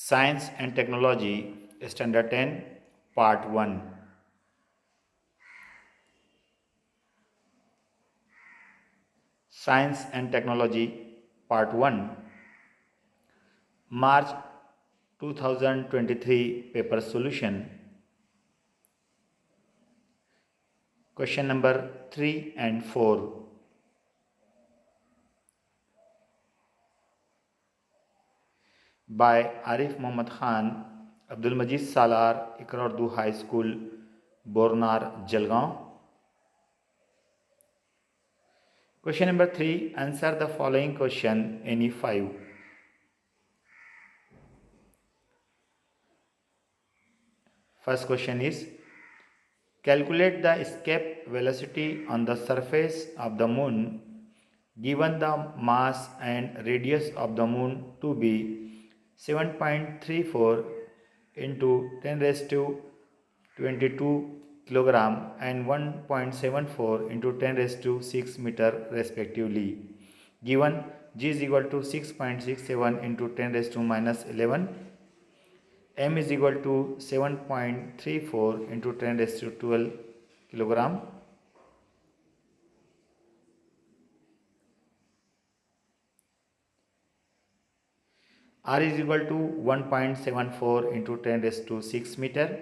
Science and Technology, Standard 10, Part 1. Science and Technology, Part 1. March 2023 paper solution. Question number 3 and 4. By Arif Khan, Abdul Majid Salar, Ikra Urdu High School, Bornar, Jalgaon. Question number 3. Answer the following question, any 5. First question is, calculate the escape velocity on the surface of the moon given the mass and radius of the moon to be 7.34 into 10 raised to 22 kilogram and 1.74 into 10 raised to 6 meter respectively. Given g is equal to 6.67 into 10 raised to minus 11, m is equal to 7.34 into 10 raised to 12 kilogram, r is equal to 1.74 into 10 raised to 6 meter.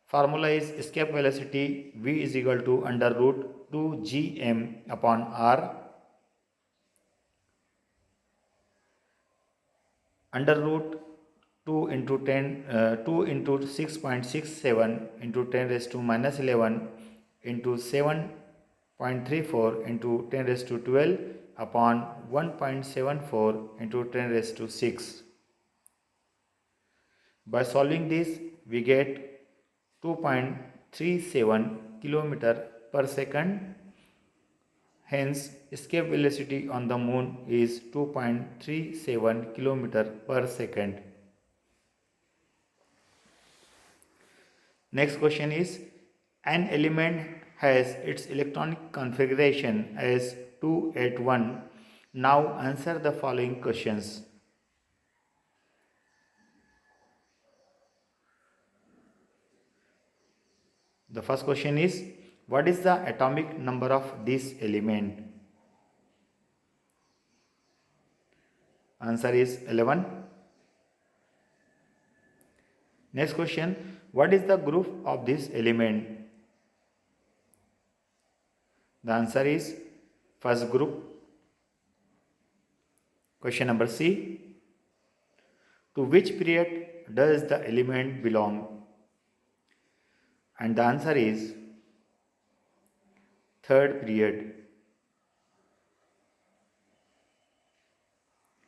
Formula is escape velocity v is equal to under root 2 gm upon r, under root 2 into 2 into 6.67 into 10 raised to minus 11 into 7.34 into 10 raised to 12 upon 1.74 into 10 raised to 6. By solving this, we get 2.37 kilometer per second. Hence, escape velocity on the moon is 2.37 kilometer per second. Next question is, an element has its electronic configuration as 281. Now answer the following questions. The first question is, what is the atomic number of this element? Answer is 11. Next question, what is the group of this element? The answer is first group. Question number C, to which period does the element belong? And the answer is third period.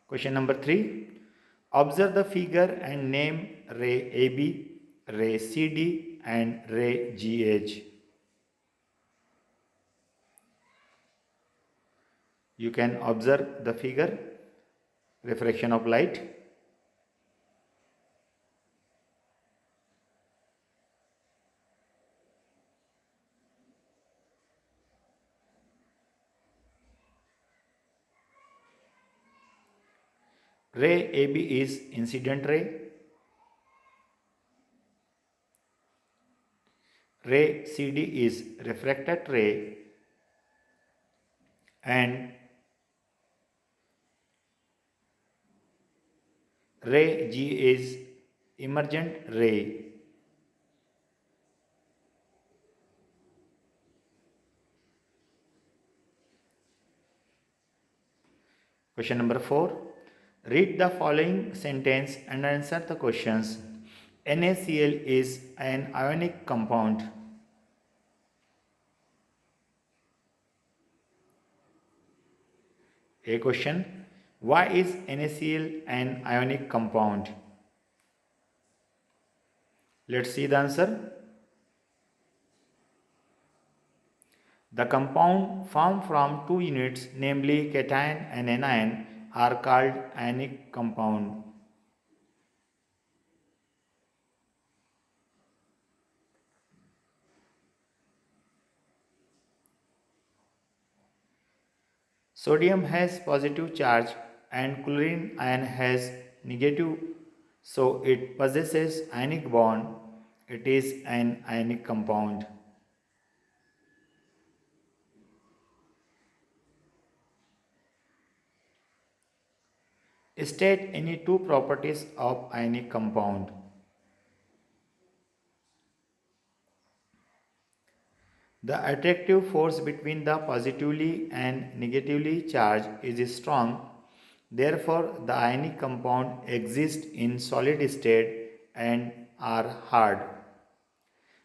Question number 3. Observe the figure and name ray AB, ray CD and ray GH. You can observe the figure, refraction of light. Ray AB is incident ray. Ray CD is refracted ray. And ray G is emergent ray. Question number 4. Read the following sentence and answer the questions. NaCl is an ionic compound. A question, why is NaCl an ionic compound? Let's see the answer. The compound formed from two units, namely cation and anion, are called ionic compound. Sodium has positive charge and chlorine ion has negative, so it possesses ionic bond. It is an ionic compound. State any two properties of ionic compound. The attractive force between the positively and negatively charged is strong. Therefore, the ionic compound exists in solid state and are hard.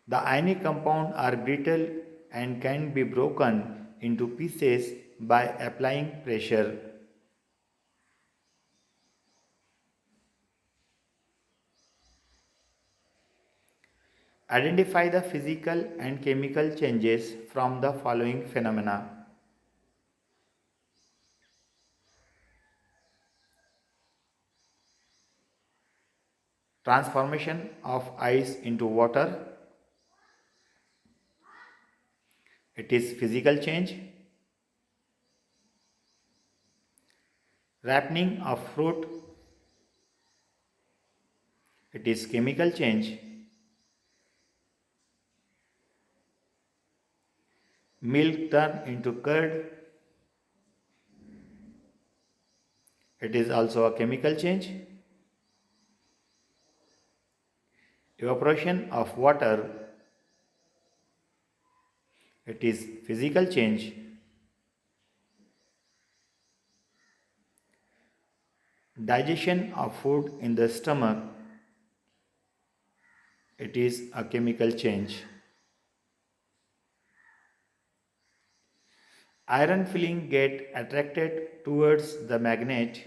The ionic compounds are brittle and can be broken into pieces by applying pressure. Identify the physical and chemical changes from the following phenomena. Transformation of ice into water. It is physical change. Ripening of fruit. It is chemical change. Milk turned into curd. It is also a chemical change. Evaporation of water. It is physical change. Digestion of food in the stomach. It is a chemical change. Iron filling get attracted towards the magnet.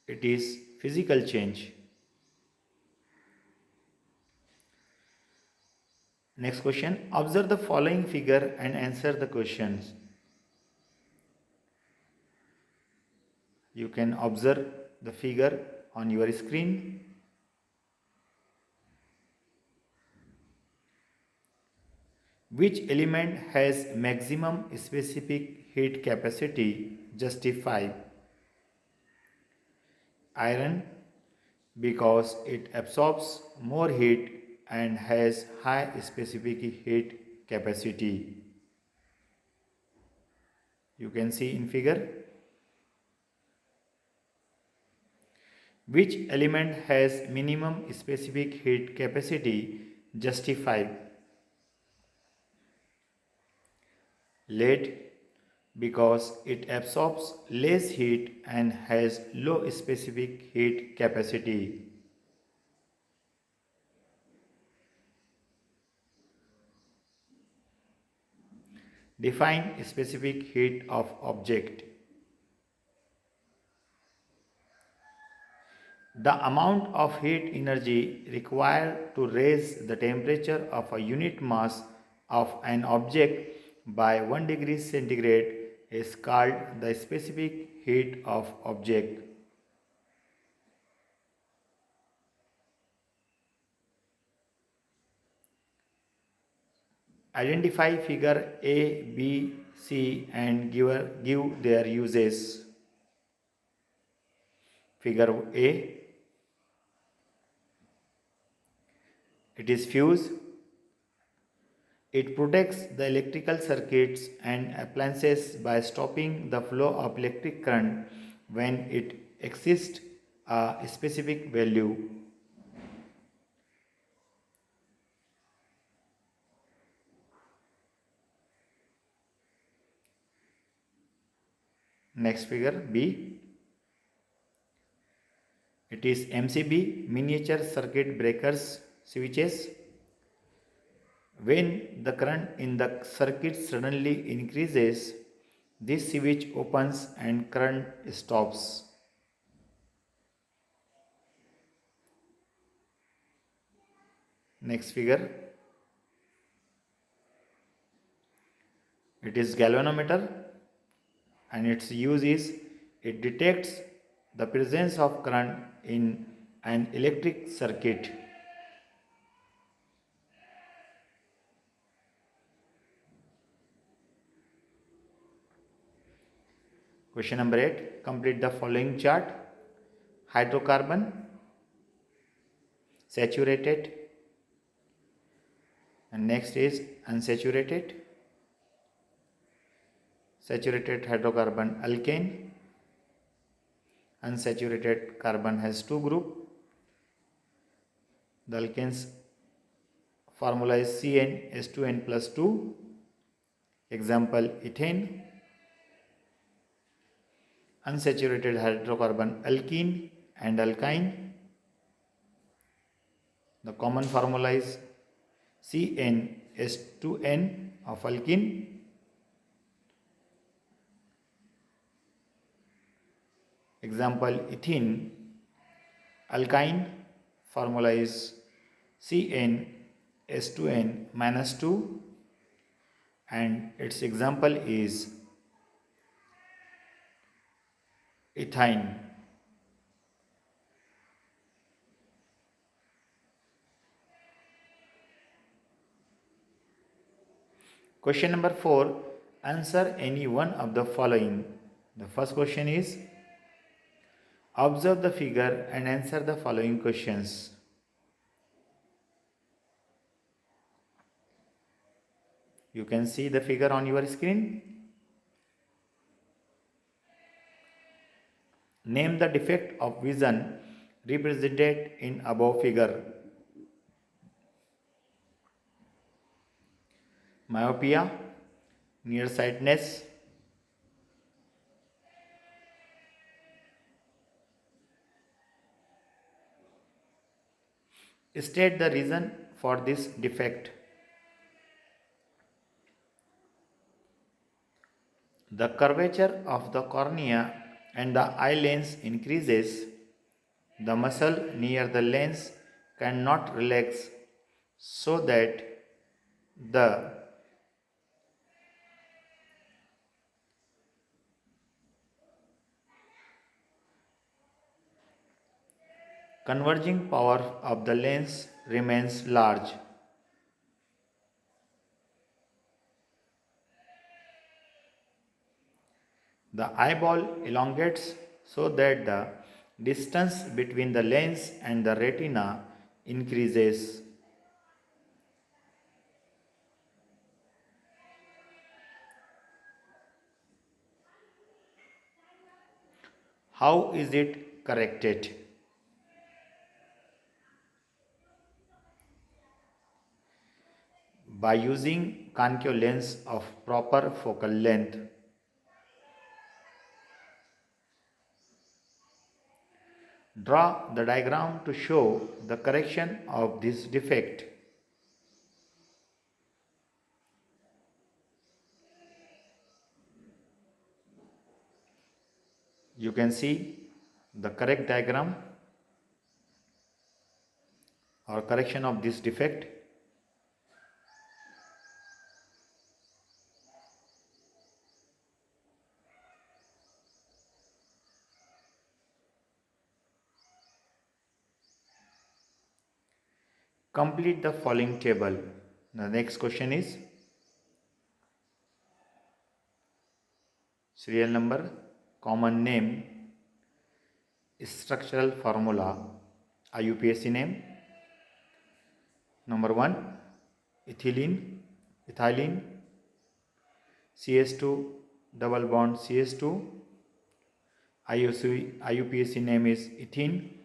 It is physical change. Next question. Observe the following figure and answer the questions. You can observe the figure on your screen. Which element has maximum specific heat capacity? Justify. Iron, because it absorbs more heat and has high specific heat capacity. You can see in figure. Which element has minimum specific heat capacity? Justify. Lead, because it absorbs less heat and has low specific heat capacity. Define specific heat of object. The amount of heat energy required to raise the temperature of a unit mass of an object by 1 degree centigrade is called the specific heat of object. Identify figure A, B, C and give their uses. Figure A, it is fuse. It protects the electrical circuits and appliances by stopping the flow of electric current when it exceeds a specific value. Next figure B. It is MCB, miniature circuit breakers switches. When the current in the circuit suddenly increases, this switch opens and current stops. Next figure. It is galvanometer and its use is it detects the presence of current in an electric circuit. Question number 8. Complete the following chart. Hydrocarbon, saturated, and next is unsaturated. Saturated hydrocarbon alkane. Unsaturated carbon has two groups. The alkane's formula is CnH2n plus 2. Example, ethane. Unsaturated hydrocarbon alkene and alkyne. The common formula is CnH2n of alkene. Example, ethene. Alkyne formula is CnH2n minus 2 and its example is ethine. Question number 4. Answer any one of the following. The first question is, observe the figure and answer the following questions. You can see the figure on your screen. Name the defect of vision represented in above figure. Myopia, nearsightedness, state the reason for this defect. The curvature of the cornea and the eye lens increases. The muscle near the lens cannot relax so that the converging power of the lens remains large. The eyeball elongates so that the distance between the lens and the retina increases. How is it corrected? By using concave lens of proper focal length. Draw the diagram to show the correction of this defect. You can see the correct diagram or correction of this defect. Complete the following table. The next question is serial number, common name, structural formula, IUPAC name. Number 1, ethylene, CH2 double bond CH2. IUPAC name is ethene.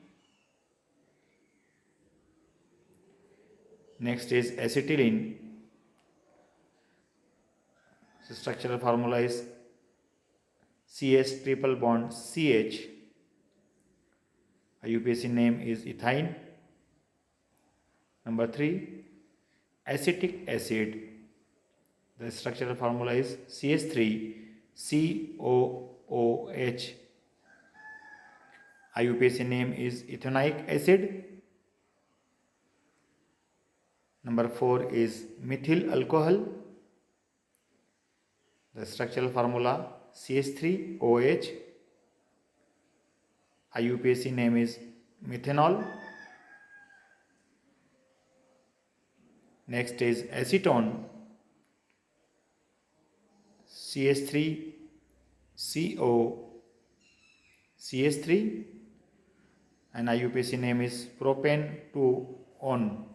Next is acetylene. So structural formula is CH triple bond CH. IUPAC name is ethine. Number 3, acetic acid. The structural formula is CH3COOH. IUPAC name is ethanoic acid. Number 4 is methyl alcohol. The structural formula CH3OH. IUPAC name is methanol. Next is acetone. CH3 COCH3 and IUPAC name is propane 2 on.